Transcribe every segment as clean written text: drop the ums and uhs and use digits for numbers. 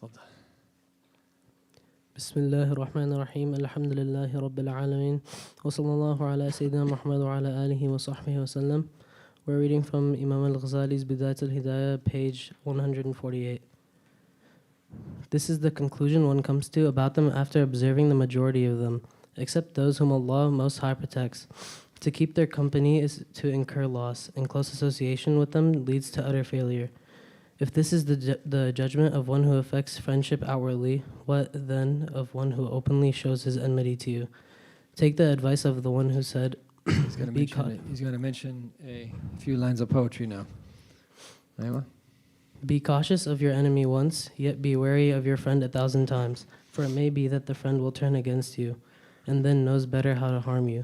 تفضل. بسم الله الرحمن الرحيم الحمد لله رب العالمين وصلى الله على سيدنا محمد وعلى آله وصحبه وسلم. We're reading from Imam al-Ghazali's Bidayat al-Hidayah, page 148. This is the conclusion one comes to about them after observing the majority of them, except those whom Allah Most High protects. To keep their company is to incur loss, and close association with them leads to utter failure. If this is the judgment of one who affects friendship outwardly, what then of one who openly shows his enmity to you? Take the advice of the one who said, He's going to mention a few lines of poetry now. Aywa. Be cautious of your enemy once, yet be wary of your friend 1,000 times, for it may be that the friend will turn against you, and then knows better how to harm you.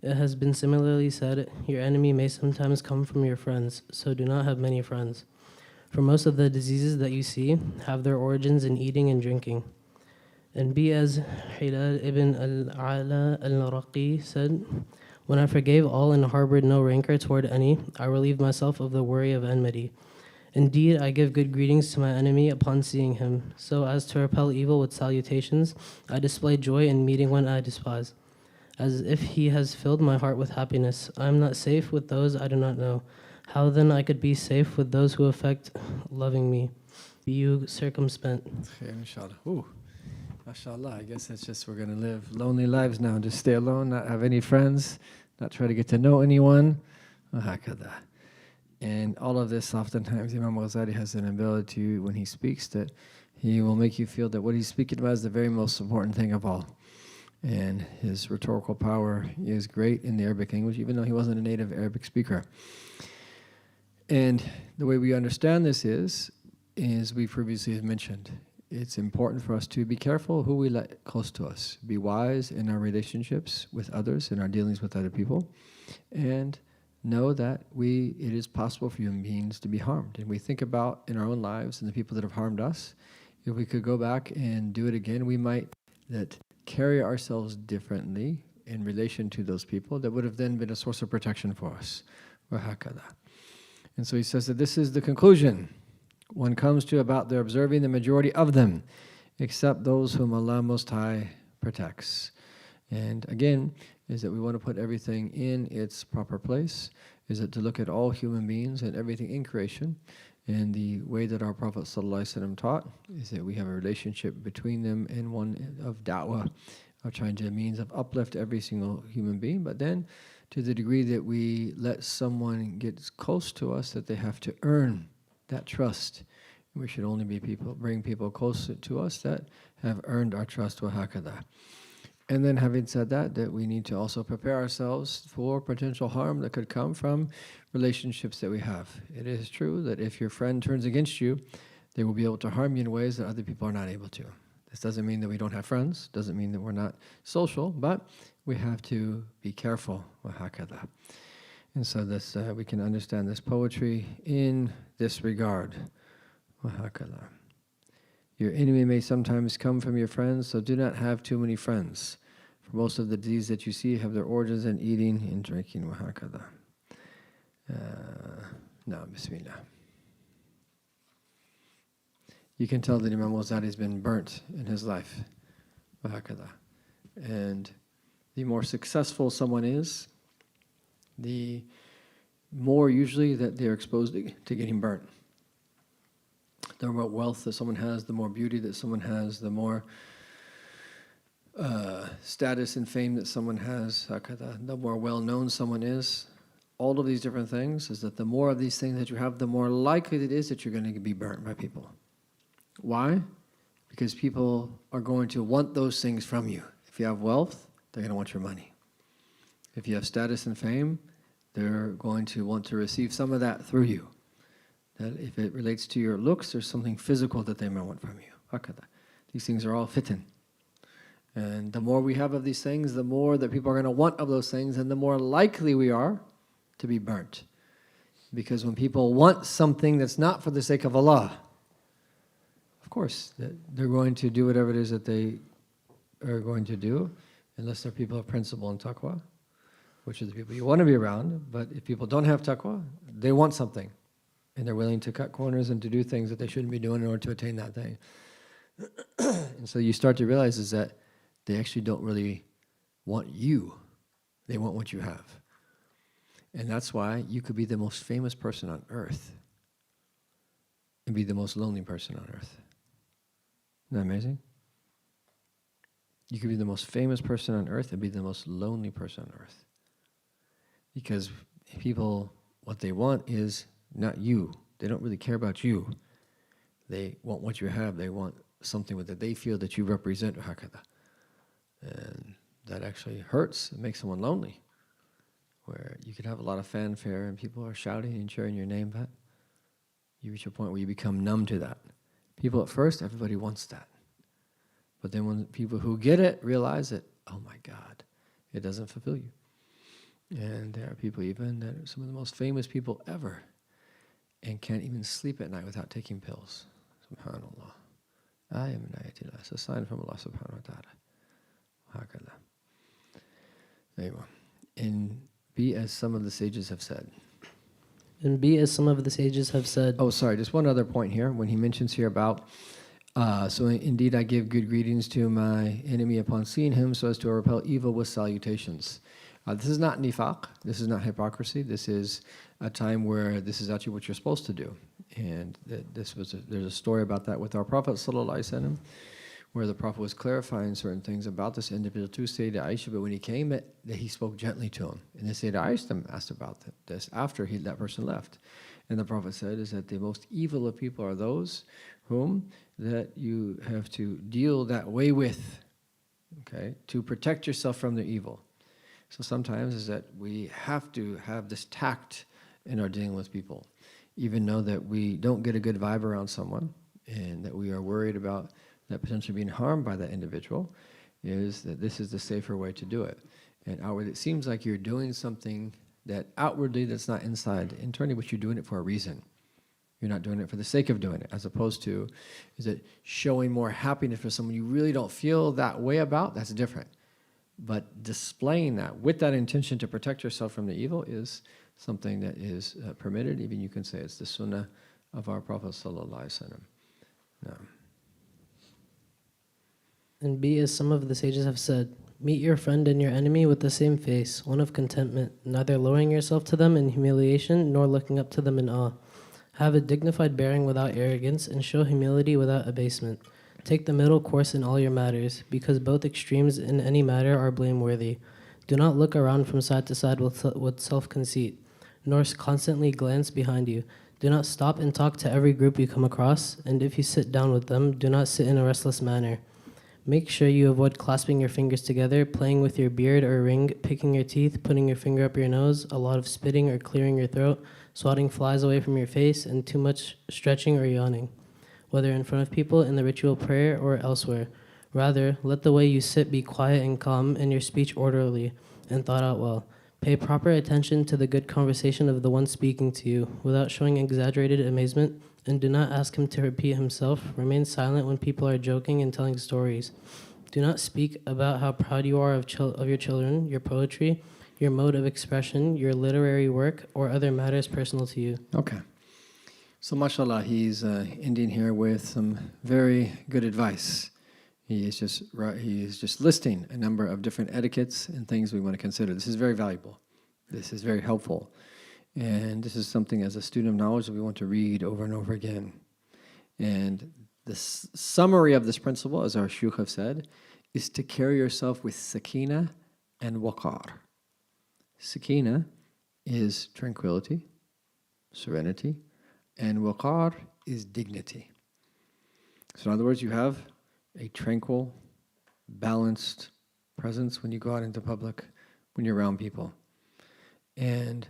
It has been similarly said, your enemy may sometimes come from your friends, so do not have many friends. For most of the diseases that you see have their origins in eating and drinking. And be as Hilal ibn al-Ala al-Raqi said, when I forgave all and harbored no rancor toward any, I relieved myself of the worry of enmity. Indeed, I give good greetings to my enemy upon seeing him, so as to repel evil with salutations. I display joy in meeting one I despise, as if he has filled my heart with happiness. I am not safe with those I do not know. How then I could be safe with those who affect loving me? Be you circumspect. Inshallah. Ooh, mashallah. I guess that's just we're going to live lonely lives now. Just stay alone, not have any friends, not try to get to know anyone. And all of this, oftentimes, Imam Ghazali has an ability when he speaks that he will make you feel that what he's speaking about is the very most important thing of all. And his rhetorical power is great in the Arabic language, even though he wasn't a native Arabic speaker. And the way we understand this is we previously have mentioned, it's important for us to be careful who we let close to us, be wise in our relationships with others, in our dealings with other people, and know that it is possible for human beings to be harmed. And we think about in our own lives and the people that have harmed us, if we could go back and do it again, we might carry ourselves differently in relation to those people that would have then been a source of protection for us. And so he says that this is the conclusion one comes to about their observing the majority of them, except those whom Allah Most High protects. And again, is that we want to put everything in its proper place, is it to look at all human beings and everything in creation. And the way that our Prophet ﷺ taught is that we have a relationship between them and one of da'wah, of trying to means of uplift every single human being, but then to the degree that we let someone get close to us, that they have to earn that trust. We should only bring people close to us that have earned our trust, وَهَكَذَا. And then having said that we need to also prepare ourselves for potential harm that could come from relationships that we have. It is true that if your friend turns against you, they will be able to harm you in ways that other people are not able to. This doesn't mean that we don't have friends, doesn't mean that we're not social, but we have to be careful. وَهَكَذَا. And so this we can understand this poetry in this regard. وَهَكَذَا. Your enemy may sometimes come from your friends, so do not have too many friends. For most of the diseases that you see have their origins in eating and drinking. وَهَكَذَا. Now, Bismillah. You can tell that Imam Ghazali has been burnt in his life. وَهَكَذَا. And the more successful someone is, the more usually that they're exposed to getting burnt. The more wealth that someone has, the more beauty that someone has, the more status and fame that someone has, the more well-known someone is. All of these different things is that the more of these things that you have, the more likely it is that you're going to be burnt by people. Why? Because people are going to want those things from you. If you have wealth, they're going to want your money. If you have status and fame, they're going to want to receive some of that through you. That if it relates to your looks, there's something physical that they might want from you. These things are all fitan. And the more we have of these things, the more that people are going to want of those things, and the more likely we are to be burnt. Because when people want something that's not for the sake of Allah, of course, they're going to do whatever it is that they are going to do, unless they're people of principle and taqwa, which are the people you want to be around. But if people don't have taqwa, they want something, and they're willing to cut corners and to do things that they shouldn't be doing in order to attain that thing. And so you start to realize is that they actually don't really want you. They want what you have. And that's why you could be the most famous person on earth and be the most lonely person on earth. Isn't that amazing? You could be the most famous person on earth and be the most lonely person on earth. Because people, what they want is not you. They don't really care about you. They want what you have. They want something that they feel that you represent. And that actually hurts. It makes someone lonely. Where you could have a lot of fanfare and people are shouting and cheering your name, but you reach a point where you become numb to that. People at first, everybody wants that. But then when people who get it realize that, oh my God, it doesn't fulfill you. And there are people even that are some of the most famous people ever and can't even sleep at night without taking pills. SubhanAllah. I am an ayatillah. It's a sign from Allah subhanahu wa ta'ala. Hakala. There you go. And be as some of the sages have said. And be as some of the sages have said. Oh, sorry, just one other point here. When he mentions here about, so indeed I give good greetings to my enemy upon seeing him so as to repel evil with salutations. This is not nifaq. This is not hypocrisy. This is a time where this is actually what you're supposed to do. And there's a story about that with our Prophet ﷺ, where the Prophet was clarifying certain things about this individual to Sayyidah Aisha, but when he came, that he spoke gently to him. And then Sayyidah Aisha asked about this after that person left. And the Prophet said is that the most evil of people are those whom that you have to deal that way with, okay, to protect yourself from the evil. So sometimes is that we have to have this tact in our dealing with people, even though that we don't get a good vibe around someone and that we are worried about that potentially being harmed by that individual, is that this is the safer way to do it. And outwardly, it seems like you're doing something that outwardly that's not inside. Internally, but you're doing it for a reason. You're not doing it for the sake of doing it, as opposed to, is it showing more happiness for someone you really don't feel that way about? That's different. But displaying that with that intention to protect yourself from the evil is something that is permitted. Even you can say it's the sunnah of our Prophet sallallahu alaihi wasallam. No. And be as some of the sages have said, meet your friend and your enemy with the same face, one of contentment, neither lowering yourself to them in humiliation nor looking up to them in awe. Have a dignified bearing without arrogance and show humility without abasement. Take the middle course in all your matters, because both extremes in any matter are blameworthy. Do not look around from side to side with self-conceit, nor constantly glance behind you. Do not stop and talk to every group you come across, and if you sit down with them, do not sit in a restless manner. Make sure you avoid clasping your fingers together, playing with your beard or ring, picking your teeth, putting your finger up your nose, a lot of spitting or clearing your throat, swatting flies away from your face, and too much stretching or yawning, whether in front of people, in the ritual prayer, or elsewhere. Rather, let the way you sit be quiet and calm, and your speech orderly and thought out well. Pay proper attention to the good conversation of the one speaking to you, without showing exaggerated amazement, and do not ask him to repeat himself. Remain silent when people are joking and telling stories. Do not speak about how proud you are of your children, your poetry, your mode of expression, your literary work, or other matters personal to you. Okay. So mashallah, he's ending here with some very good advice. He is just listing a number of different etiquettes and things we want to consider. This is very valuable. This is very helpful. And this is something as a student of knowledge that we want to read over and over again. And the summary of this principle, as our shuyukh have said, is to carry yourself with sakina and waqar. Sakina is tranquility, serenity, and waqar is dignity. So in other words, you have a tranquil, balanced presence when you go out into public, when you're around people. And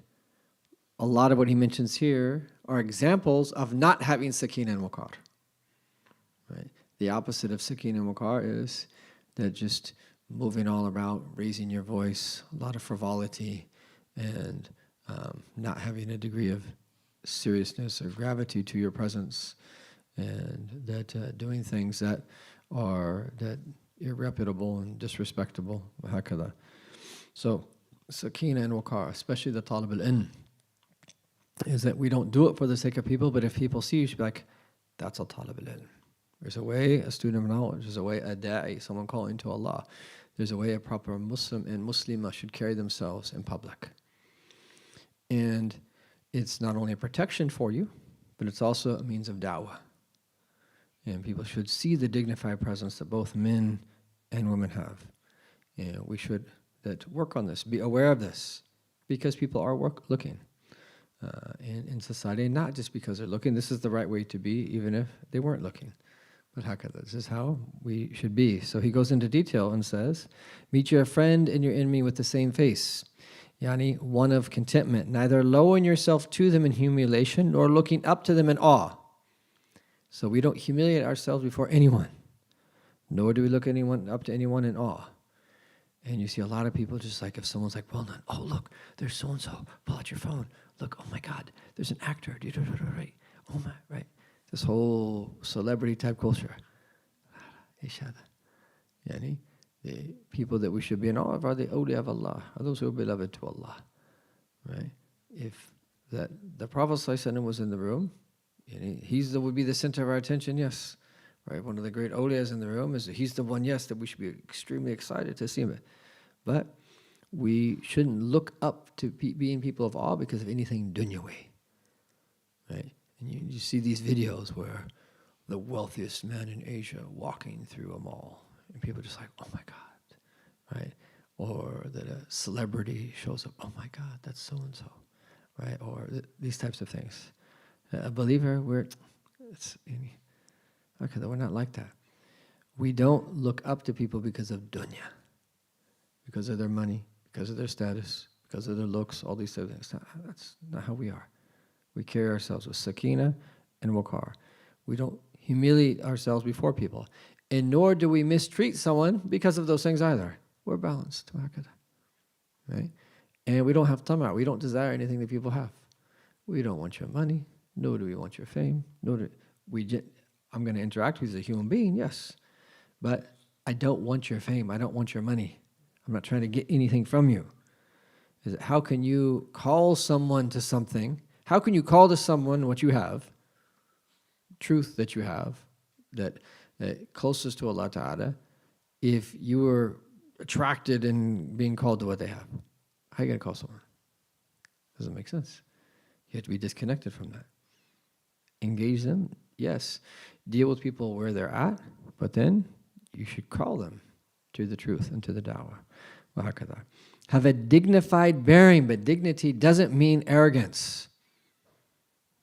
a lot of what he mentions here are examples of not having sakina and waqar. Right? The opposite of sakina and waqar is that just moving all about, raising your voice, a lot of frivolity, and not having a degree of seriousness or gravity to your presence, and that doing things that are irreputable and disrespectable. So sakina and waqar, especially the talib al-ilm, is that we don't do it for the sake of people, but if people see you, should be like, that's a talib al-ilm. There's a way a student of knowledge, there's a way a da'i, someone calling to Allah. There's a way a proper Muslim and Muslimah should carry themselves in public. And it's not only a protection for you, but it's also a means of da'wah. And people should see the dignified presence that both men and women have. And we should work on this, be aware of this, because people are looking in society, and not just because they're looking. This is the right way to be, even if they weren't looking. But hakadha, this is how we should be. So he goes into detail and says, meet your friend and your enemy with the same face. Yani, one of contentment, neither lowering yourself to them in humiliation, nor looking up to them in awe. So we don't humiliate ourselves before anyone, nor do we look up to anyone in awe. And you see a lot of people just like, if someone's like, well done, oh look, there's so-and-so, pull out your phone, look, oh my God, there's an actor, right, oh my, right. This whole celebrity type culture. Yani, the people that we should be in awe of are the awliya of Allah, are those who are beloved to Allah, right? If the Prophet ﷺ was in the room, would be the center of our attention, yes. Right? One of the great awliyas in the room he's the one, yes, that we should be extremely excited to see him. But we shouldn't look up to being people of awe because of anything dunyawi. Right? And you see these videos where the wealthiest man in Asia walking through a mall, and people are just like, oh my God, right? Or that a celebrity shows up, oh my God, that's so-and-so, right? Or these types of things. A believer, we're not like that. We don't look up to people because of dunya, because of their money, because of their status, because of their looks, all these things. That's not how we are. We carry ourselves with sakina and waqar. We don't humiliate ourselves before people. And nor do we mistreat someone because of those things either. We're balanced. Right? And we don't have tama'. We don't desire anything that people have. We don't want your money. Nor do we want your fame. I'm going to interact with you as a human being, yes. But I don't want your fame. I don't want your money. I'm not trying to get anything from you. How can you call someone to something? How can you call to someone what you have, truth that you have, that closest to Allah Ta'ala, if you were attracted and being called to what they have? How are you going to call someone? Doesn't make sense. You have to be disconnected from that. Engage them, yes. Deal with people where they're at, but then you should call them to the truth and to the da'wah. Have a dignified bearing, but dignity doesn't mean arrogance.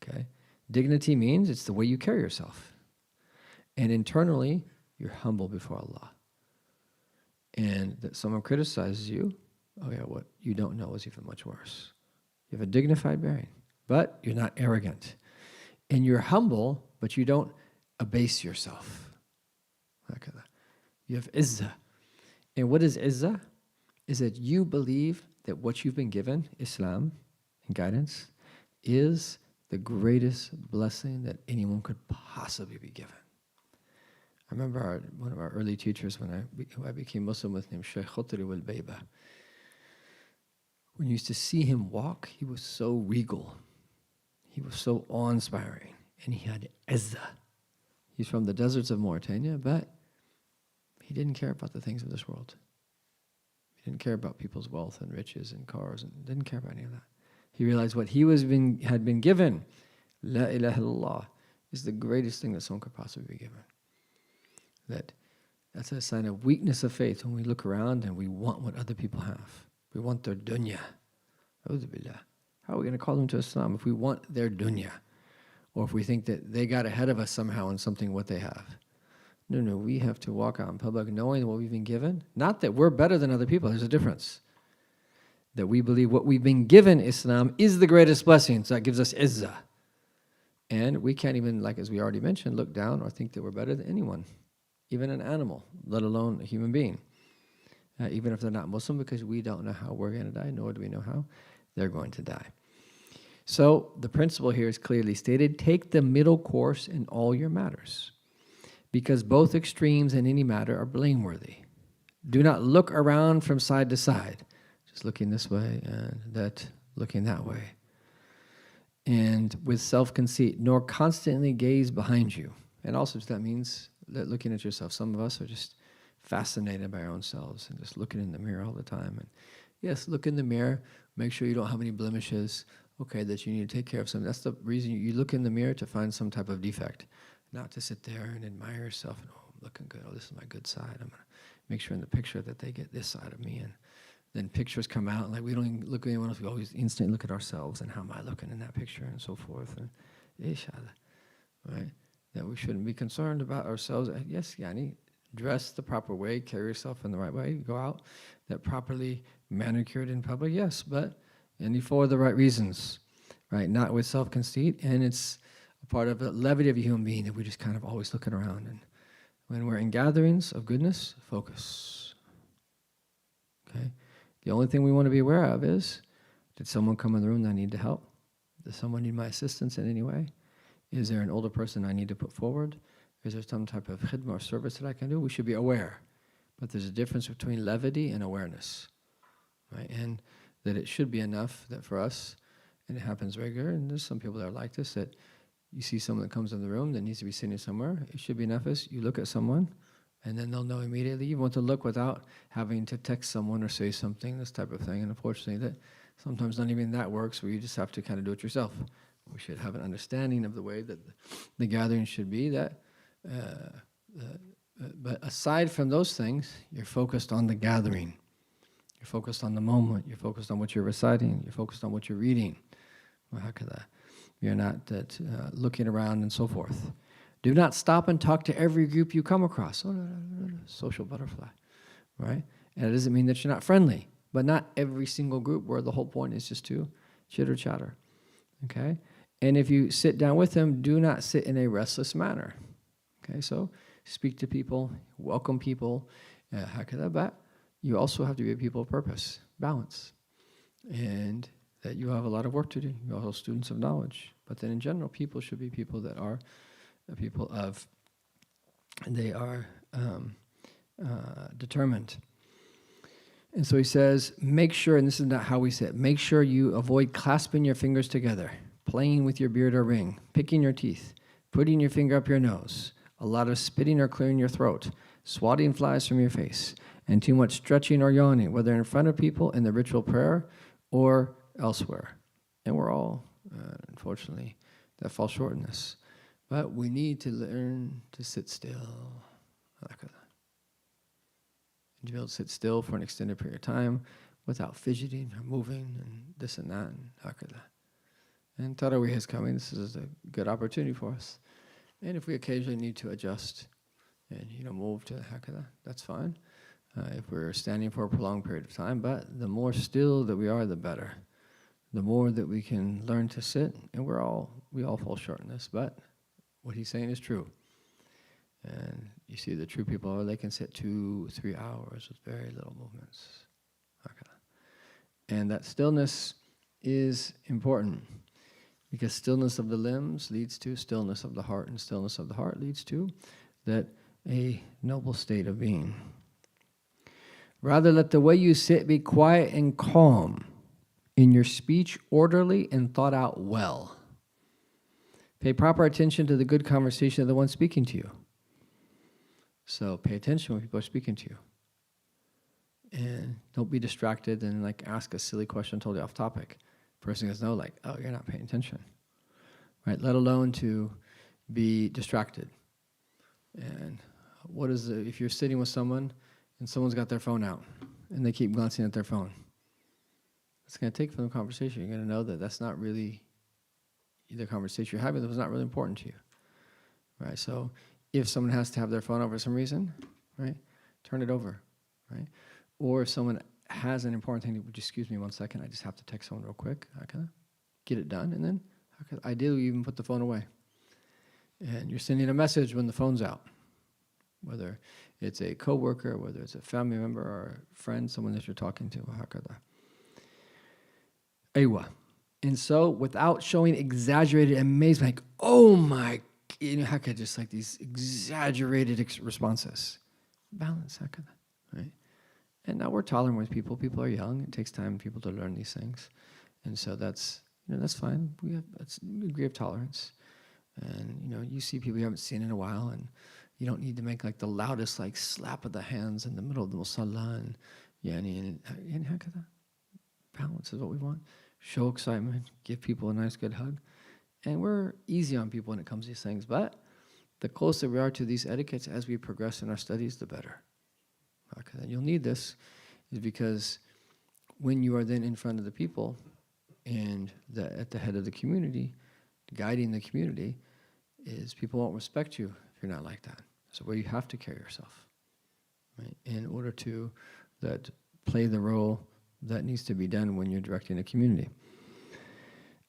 Okay? Dignity means it's the way you carry yourself. And internally, you're humble before Allah. And that someone criticizes you, oh yeah, what you don't know is even much worse. You have a dignified bearing, but you're not arrogant. And you're humble, but you don't abase yourself. You have izzah. And what is izzah? Is that you believe that what you've been given, Islam and guidance, is the greatest blessing that anyone could possibly be given. I remember one of our early teachers when I became Muslim with him, Shaykh Khutri wal-Bayba. When you used to see him walk, he was so regal. He was so awe-inspiring. And he had izzah. He's from the deserts of Mauritania, but he didn't care about the things of this world. He didn't care about people's wealth and riches and cars, and didn't care about any of that. He realized what he had been given, La ilaha illallah, is the greatest thing that someone could possibly be given. That's a sign of weakness of faith when we look around and we want what other people have. We want their dunya. A'udhu billah. How are we going to call them to Islam if we want their dunya? Or if we think that they got ahead of us somehow in something what they have? No, we have to walk out in public knowing what we've been given. Not that we're better than other people, there's a difference. That we believe what we've been given, Islam, is the greatest blessing, so that gives us izzah. And we can't even, like as we already mentioned, look down or think that we're better than anyone. Even an animal, let alone a human being. Even if they're not Muslim, because we don't know how we're going to die, nor do we know how they're going to die. So the principle here is clearly stated, take the middle course in all your matters, because both extremes in any matter are blameworthy. Do not look around from side to side, just looking this way and that, looking that way, and with self-conceit, nor constantly gaze behind you. And also that means that looking at yourself. Some of us are just fascinated by our own selves and just looking in the mirror all the time. And yes, look in the mirror, make sure you don't have any blemishes, okay, that you need to take care of something. That's the reason you look in the mirror, to find some type of defect, not to sit there and admire yourself and, oh, I'm looking good, oh, this is my good side. I'm going to make sure in the picture that they get this side of me. And then pictures come out, like we don't even look at anyone else, we always instantly look at ourselves and how am I looking in that picture and so forth. And right? That we shouldn't be concerned about ourselves. Yes, Yani, dress the proper way, carry yourself in the right way, go out, that properly manicured in public, yes, but only for the right reasons, right? Not with self-conceit, and it's a part of the levity of a human being that we're just kind of always looking around. And when we're in gatherings of goodness, focus, okay? The only thing we want to be aware of is, did someone come in the room that I need to help? Does someone need my assistance in any way? Is there an older person I need to put forward? Is there some type of khidmah or service that I can do? We should be aware. But there's a difference between levity and awareness, right? And that it should be enough that for us, and it happens regular, and there's some people that are like this, that you see someone that comes in the room that needs to be sitting somewhere, it should be enough as you look at someone, and then they'll know immediately. You want to look without having to text someone or say something, this type of thing. And unfortunately, that sometimes not even that works, where you just have to kind of do it yourself. We should have an understanding of the way that the gathering should be. But aside from those things, you're focused on the gathering. You're focused on the moment. You're focused on what you're reciting. You're focused on what you're reading. You're not looking around and so forth. Do not stop and talk to every group you come across. Social butterfly, right? And it doesn't mean that you're not friendly, but not every single group where the whole point is just to chitter-chatter, okay? And if you sit down with them, do not sit in a restless manner, okay? So speak to people, welcome people, but you also have to be a people of purpose, balance, and that you have a lot of work to do. You're also students of knowledge. But then in general, people should be people that are people of, they are determined. And so he says, make sure, and this is not how we sit, make sure you avoid clasping your fingers together, playing with your beard or ring, picking your teeth, putting your finger up your nose, a lot of spitting or clearing your throat, swatting flies from your face, and too much stretching or yawning, whether in front of people in the ritual prayer or elsewhere. And we're all, unfortunately, that fall short in this. But we need to learn to sit still. And to be able to sit still for an extended period of time without fidgeting or moving and this and that and hakada. And Tarawih is coming. This is a good opportunity for us. And if we occasionally need to adjust and move to hakada, that's fine. If we're standing for a prolonged period of time, but the more still that we are, the better. The more that we can learn to sit, and we all fall short in this, but what he's saying is true. And you see the true people, they can sit 2-3 hours with very little movements. Okay. And that stillness is important, because stillness of the limbs leads to stillness of the heart, and stillness of the heart leads to that a noble state of being. Rather, let the way you sit be quiet and calm, in your speech orderly and thought out well. Pay proper attention to the good conversation of the one speaking to you. So pay attention when people are speaking to you. And don't be distracted and ask a silly question totally off topic. Person goes, no, oh, you're not paying attention. Right? Let alone to be distracted. And if you're sitting with someone and someone's got their phone out and they keep glancing at their phone, it's going to take from the conversation. You're going to know that that's not really the conversation you're having. That was not really important to you, right? So if someone has to have their phone over for some reason, right, turn it over, right? Or if someone has an important thing, would you excuse me 1 second? I just have to text someone real quick. Okay, get it done, and then ideally you even put the phone away. And you're sending a message when the phone's out, whether it's a coworker, whether it's a family member or a friend, someone that you're talking to. And so, without showing exaggerated amazement, oh my, just these exaggerated responses. Balance, right? And now we're tolerant with people. People are young. It takes time for people to learn these things. And so that's fine. We have a degree of tolerance. And, you see people you haven't seen in a while, and you don't need to make like the loudest like slap of the hands in the middle of the musalla, and balance is what we want. Show excitement, give people a nice good hug. And we're easy on people when it comes to these things, but the closer we are to these etiquettes as we progress in our studies, the better. Okay, and you'll need this is because when you are then in front of the people and at the head of the community, guiding the community, is people won't respect you if you're not like that. So where you have to carry yourself, right, in order to play the role that needs to be done when you're directing a community.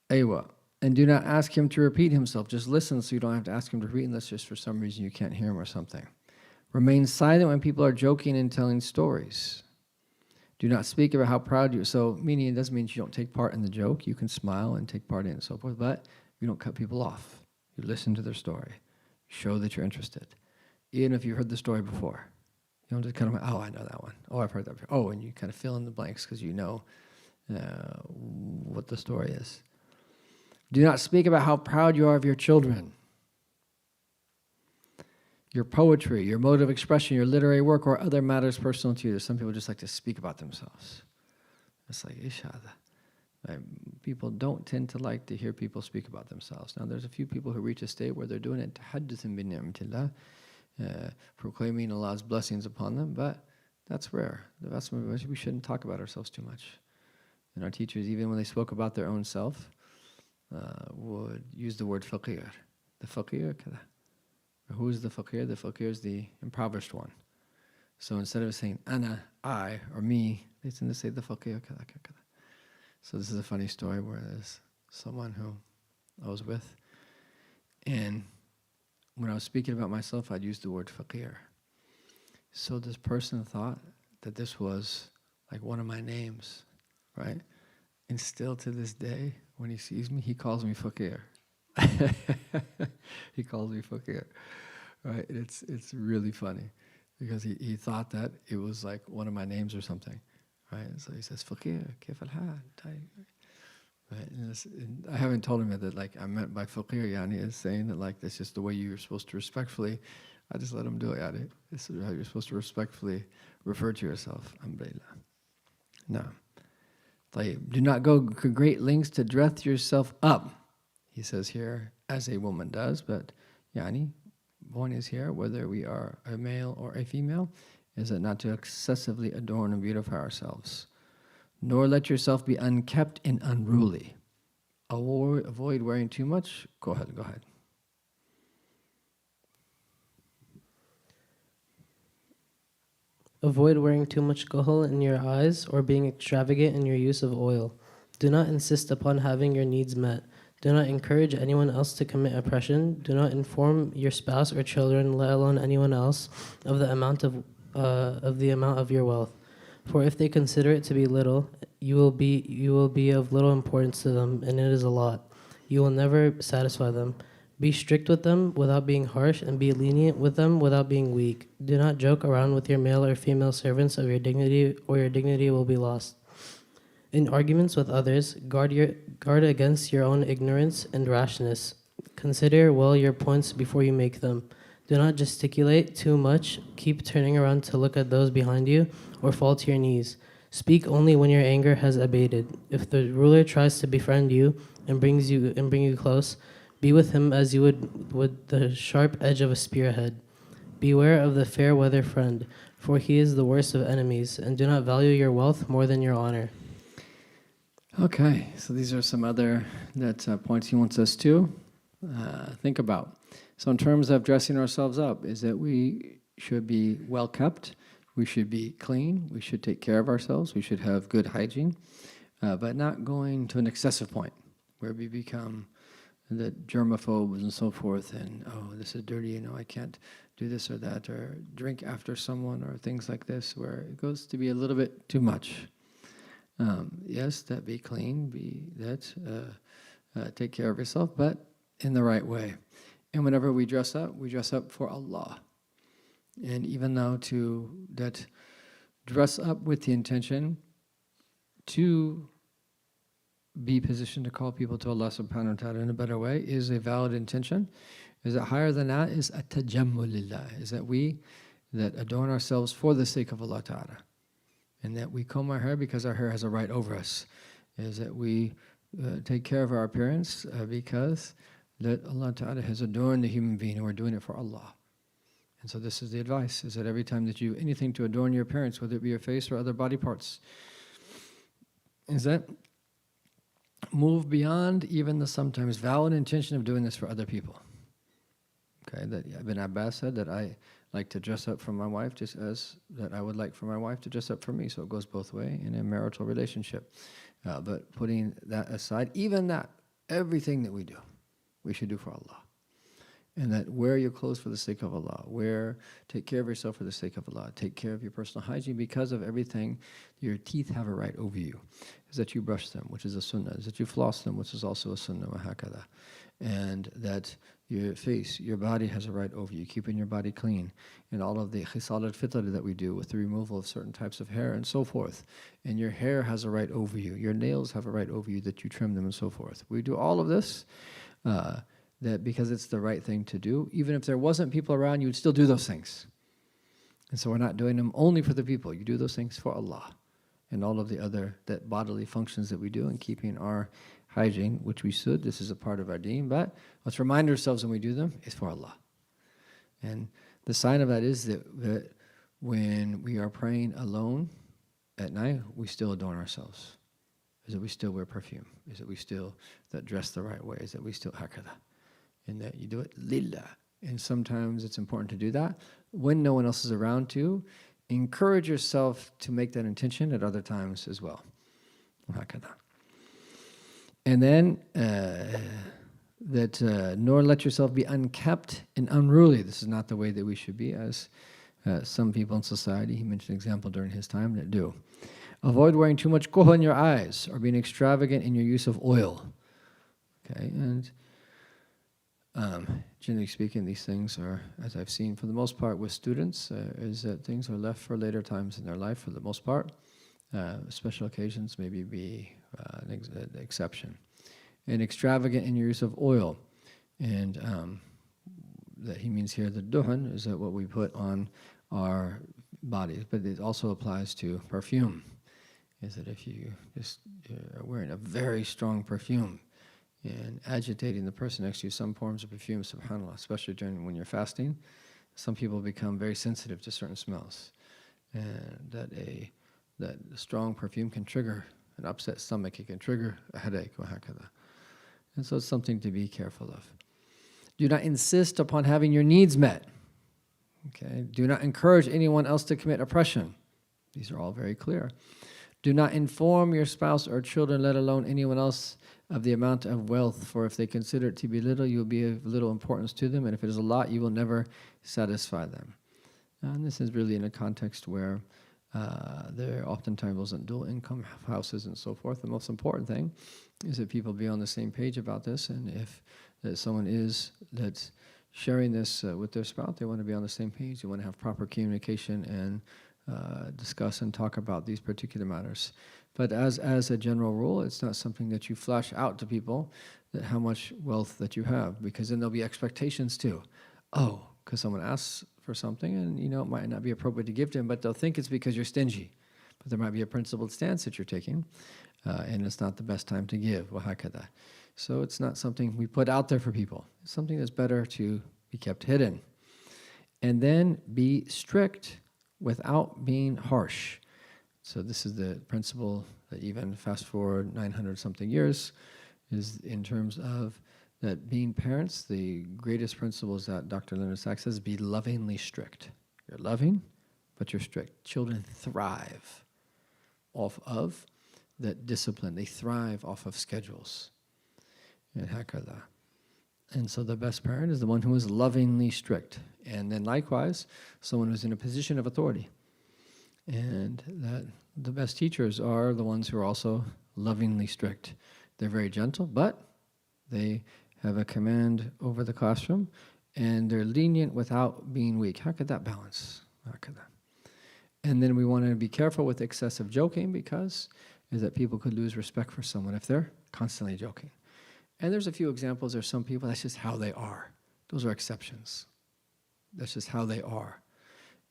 Aywa. And do not ask him to repeat himself. Just listen so you don't have to ask him to repeat unless just for some reason you can't hear him or something. Remain silent when people are joking and telling stories. Do not speak about how proud you are. So, meaning it doesn't mean you don't take part in the joke. You can smile and take part in it and so forth, but you don't cut people off. You listen to their story. Show that you're interested. Even if you've heard the story before. You don't just kind of, I know that one. Oh, I've heard that before. Oh, and you kind of fill in the blanks because you know what the story is. Do not speak about how proud you are of your children, your poetry, your mode of expression, your literary work, or other matters personal to you. There's some people just like to speak about themselves. It's like, ishada. People don't tend to like to hear people speak about themselves. Now, there's a few people who reach a state where they're doing it, tahadduthan bi ni'matillah, proclaiming Allah's blessings upon them, but that's rare. The vast majority of us, we shouldn't talk about ourselves too much. And our teachers, even when they spoke about their own self, would use the word faqir. The faqir, kada. Who is the faqir? The faqir is the impoverished one. So instead of saying ana, I, or me, they tend to say the faqir, kada, kada. So this is a funny story where there's someone who I was with, and when I was speaking about myself, I'd use the word faqir. So this person thought that this was like one of my names, right? And still to this day, when he sees me, he calls me faqir. He calls me faqir, right? It's really funny because he thought that it was like one of my names or something, right? So he says, faqir, kif al-hal, right? And I haven't told him that like I meant by faqir, yani, is saying that like that's just the way you're supposed to respectfully. I just let him do it, yani. This is how you're supposed to respectfully refer to yourself. Alhamdulillah. No. Do not go to great lengths to dress yourself up, he says here, as a woman does, but yani, one is here, whether we are a male or a female, is it not to excessively adorn and beautify ourselves, nor let yourself be unkept and unruly. Avoid wearing too much. Go ahead. Avoid wearing too much kohol in your eyes or being extravagant in your use of oil. Do not insist upon having your needs met. Do not encourage anyone else to commit oppression. Do not inform your spouse or children, let alone anyone else, of the amount of your wealth. For if they consider it to be little, you will be of little importance to them, and it is a lot. You will never satisfy them. Be strict with them without being harsh, and be lenient with them without being weak. Do not joke around with your male or female servants of your dignity, or your dignity will be lost. In arguments with others, guard against your own ignorance and rashness. Consider well your points before you make them. Do not gesticulate too much. Keep turning around to look at those behind you, or fall to your knees. Speak only when your anger has abated. If the ruler tries to befriend you and bring you close, be with him as you would with the sharp edge of a spearhead. Beware of the fair weather friend, for he is the worst of enemies, and do not value your wealth more than your honor. Okay, so these are some other points he wants us to think about. So in terms of dressing ourselves up, is that we should be well kept, we should be clean, we should take care of ourselves, we should have good hygiene, but not going to an excessive point where we become the germaphobes and so forth, and this is dirty, I can't do this or that, or drink after someone, or things like this, where it goes to be a little bit too much. Yes, that be clean, take care of yourself, but in the right way. And whenever we dress up for Allah. And even though that dress up with the intention to be positioned to call people to Allah subhanahu wa ta'ala in a better way is a valid intention. Is that higher than that is at-tajammul lillah, is that we that adorn ourselves for the sake of Allah ta'ala. And that we comb our hair because our hair has a right over us. Is that we take care of our appearance because that Allah ta'ala has adorned the human being and we're doing it for Allah. And so this is the advice, is that every time that you do anything to adorn your appearance, whether it be your face or other body parts, is that move beyond even the sometimes valid intention of doing this for other people. Okay, that Ibn Abbas said that I like to dress up for my wife just as that I would like for my wife to dress up for me. So it goes both ways in a marital relationship. But putting that aside, even that, everything that we do, we should do for Allah. And that wear your clothes for the sake of Allah. Take care of yourself for the sake of Allah. Take care of your personal hygiene because of everything. Your teeth have a right over you. Is that you brush them, which is a sunnah. Is that you floss them, which is also a sunnah. وهكذا. And that your face, your body has a right over you, keeping your body clean. And all of the khisal al-fitr that we do with the removal of certain types of hair and so forth. And your hair has a right over you. Your nails have a right over you that you trim them and so forth. We do all of this that because it's the right thing to do. Even if there wasn't people around, you would still do those things. And so we're not doing them only for the people. You do those things for Allah. And all of the other that bodily functions that we do in keeping our hygiene, which we should. This is a part of our deen. But let's remind ourselves when we do them, it's for Allah. And the sign of that is that when we are praying alone at night, we still adorn ourselves. Is that we still wear perfume? Is that we still that dress the right way? Is that we still hakada? And that you do it lillah. And sometimes it's important to do that when no one else is around to. Encourage yourself to make that intention at other times as well. Hakada. And then nor let yourself be unkept and unruly. This is not the way that we should be, as some people in society, he mentioned an example during his time, that do. Avoid wearing too much koh in your eyes or being extravagant in your use of oil. Okay, and generally speaking, these things are, as I've seen for the most part with students, is that things are left for later times in their life for the most part. Special occasions maybe be an exception. And extravagant in your use of oil. And that he means here, the duhan, is that what we put on our bodies. But it also applies to perfume. Is that if you just are wearing a very strong perfume and agitating the person next to you, some forms of perfume, subhanAllah, especially when you're fasting, some people become very sensitive to certain smells. And that strong perfume can trigger an upset stomach, it can trigger a headache, وهكذا. And so it's something to be careful of. Do not insist upon having your needs met. Okay? Do not encourage anyone else to commit oppression. These are all very clear. Do not inform your spouse or children, let alone anyone else, of the amount of wealth, for if they consider it to be little, you will be of little importance to them, and if it is a lot, you will never satisfy them. And this is really in a context where there oftentimes wasn't dual income houses and so forth. The most important thing is that people be on the same page about this, and if someone that's sharing this with their spouse, they want to be on the same page. They want to have proper communication and discuss and talk about these particular matters. But as a general rule, it's not something that you flash out to people that how much wealth that you have, because then there'll be expectations too. Oh, because someone asks for something and it might not be appropriate to give to them, but they'll think it's because you're stingy. But there might be a principled stance that you're taking, and it's not the best time to give. وهكذا. So it's not something we put out there for people. It's something that's better to be kept hidden. And then be strict without being harsh. So this is the principle that even fast forward 900 something years is in terms of that being parents, the greatest principle is that Dr. Leonard Sachs says, be lovingly strict. You're loving, but you're strict. Children thrive off of that discipline. They thrive off of schedules. And so the best parent is the one who is lovingly strict. And then likewise, someone who's in a position of authority. And that the best teachers are the ones who are also lovingly strict. They're very gentle, but they have a command over the classroom, and they're lenient without being weak. How could that balance? How could that? And then we want to be careful with excessive joking, because is that people could lose respect for someone if they're constantly joking. And there's a few examples. There's some people, that's just how they are. Those are exceptions. That's just how they are.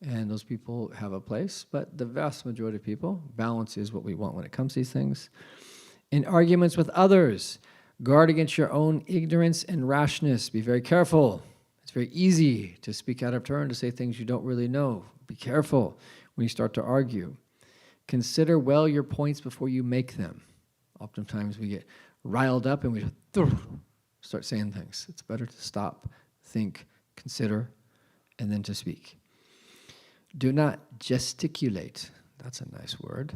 And those people have a place, but the vast majority of people, balance is what we want when it comes to these things. In arguments with others, guard against your own ignorance and rashness. Be very careful. It's very easy to speak out of turn, to say things you don't really know. Be careful when you start to argue. Consider well your points before you make them. Oftentimes we get riled up and we start saying things. It's better to stop, think, consider, and then to speak. Do not gesticulate. That's a nice word.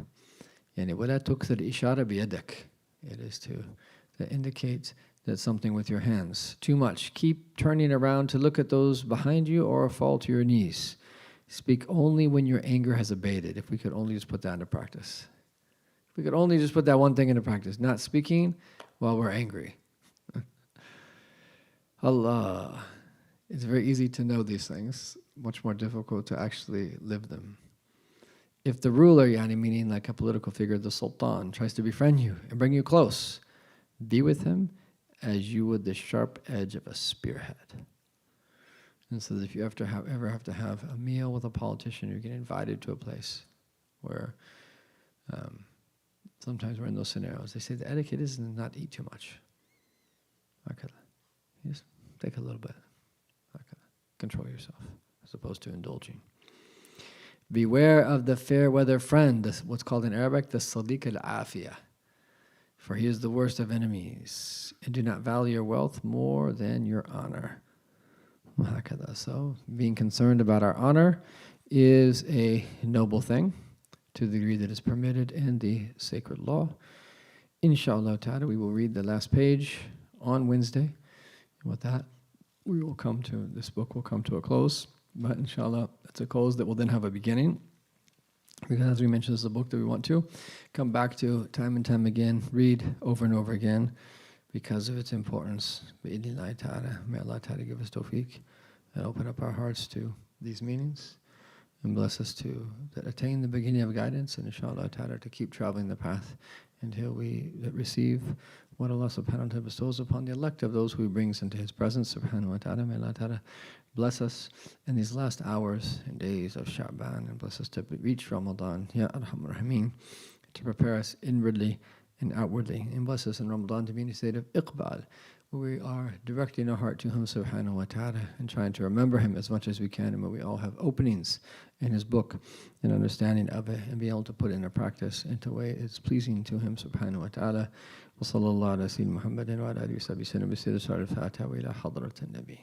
يعني ولا تكثر الإشارة بيدك. It is to indicate that something with your hands. Too much. Keep turning around to look at those behind you or fall to your knees. Speak only when your anger has abated. If we could only just put that into practice. If we could only just put that one thing into practice. Not speaking while we're angry. Allah. It's very easy to know these things. Much more difficult to actually live them. If the ruler, meaning like a political figure, the sultan, tries to befriend you and bring you close, be with him as you would the sharp edge of a spearhead. And so if you ever have to have a meal with a politician, you get invited to a place where sometimes we're in those scenarios. They say the etiquette is not to eat too much. Okay, you just take a little bit. Okay, control yourself as opposed to indulging. Beware of the fair weather friend, what's called in Arabic the sadiq al-afiyah, for he is the worst of enemies. And do not value your wealth more than your honor. So being concerned about our honor is a noble thing to the degree that is permitted in the sacred law. Inshallah ta'ala, we will read the last page on Wednesday. And with that, this book will come to a close. But inshallah, it's a close that will then have a beginning. Because as we mentioned, this is a book that we want to come back to time and time again, read over and over again because of its importance. May Allah ta'ala give us tawfiq and open up our hearts to these meanings and bless us to attain the beginning of guidance and inshallah ta'ala to keep traveling the path until we receive what Allah subhanahu wa ta'ala bestows upon the elect of those who He brings into His presence subhanahu wa ta'ala. May Allah ta'ala bless us in these last hours and days of Sha'ban and bless us to reach Ramadan, Ya Arhamar Raheem, to prepare us inwardly and outwardly. And bless us in Ramadan to be in a state of iqbal, where we are directing our heart to Him subhanahu wa ta'ala and trying to remember Him as much as we can, and where we all have openings in His book and understanding of it and be able to put it into practice in a way it's pleasing to Him subhanahu wa ta'ala. وصلى الله على سيدنا محمد وعلى آله وصحبه وسلم بسير سورة الفاتحة وإلى حضرة النبي.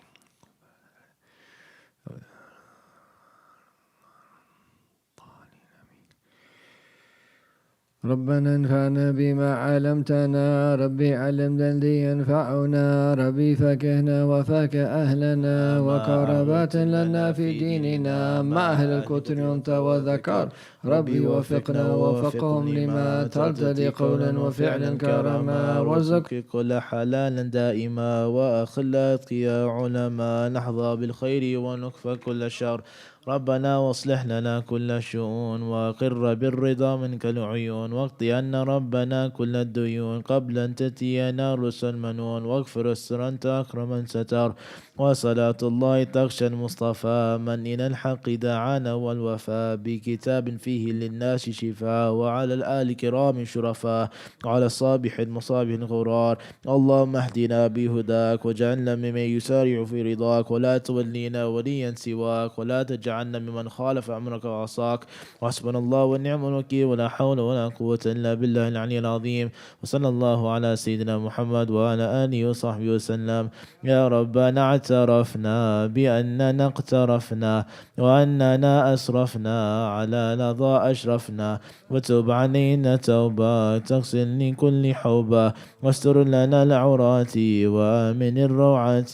ربنا انفعنا بما علمتنا ربي علمنا الذي ينفعنا ربي فكهنا وفك أهلنا وقربات لنا في ديننا مع أهل الكتر أنت وذكر ربي وفقنا ووفقهم لما ترتدي قولا وفعلا كرما وارزق كل حلالا دائما وأخلاق يا علماء نحظى بالخير ونكفى كل شر ربنا واصلح لنا كل شؤون وقر بالرضا منك العيون واقضي عنا ربنا كل الديون قبل أن تأتينا رسل منون واغفر السر أنت أكرم من ستر وصلاة الله تغشى المصطفى من إلى الحق دعانا والوفاء بكتاب فيه للناس شفاء وعلى الآل كرام شرفاء وعلى الصابح المصابح الغرار اللهم اهدنا بهداك واجعلنا ممن يسارع في رضاك ولا تولينا وليا سواك ولا تجعلنا ممن خالف أمرك وعصاك وحسبنا الله ونعم الوكيل ولا حول ولا قوة إلا بالله العلي العظيم وصلى الله على سيدنا محمد وعلى آله وصحبه وسلم. يا ربنا اعترفنا بأننا اقترفنا وأننا أسرفنا على لظى أشرفنا وتب علينا توبة تغسل لكل حوبة واستر لنا العورات وآمن الروعات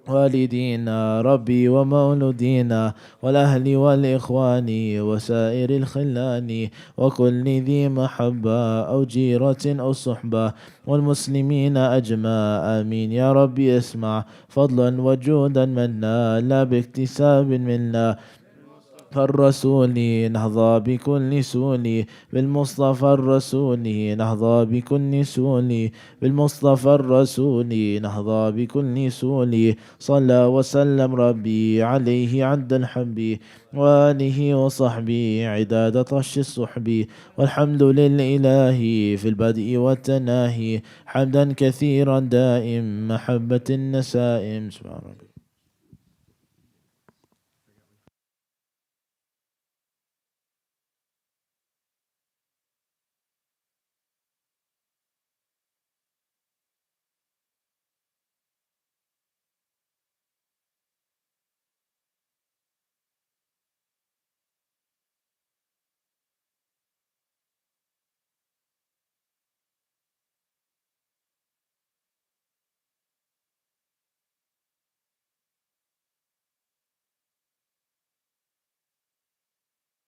والدينا ربي ومولودينا والأهل والإخوان وسائر الخلان وكل ذي محبة أو جيرة أو صحبة والمسلمين أجمع آمين. يا ربي اسمع فضلا وجودا منا لا باكتساب منا فالرسول نهضى بكل سول بالمصطفى الرسول نهضى بكل سول بالمصطفى الرسول نهضى بكل سول صلى وسلم ربي عليه عد الحب وآله وصحبه عداد طش الصحب والحمد للإله في البدء والتناهي حمدا كثيرا دائم محبة النسائم سبحان ربي.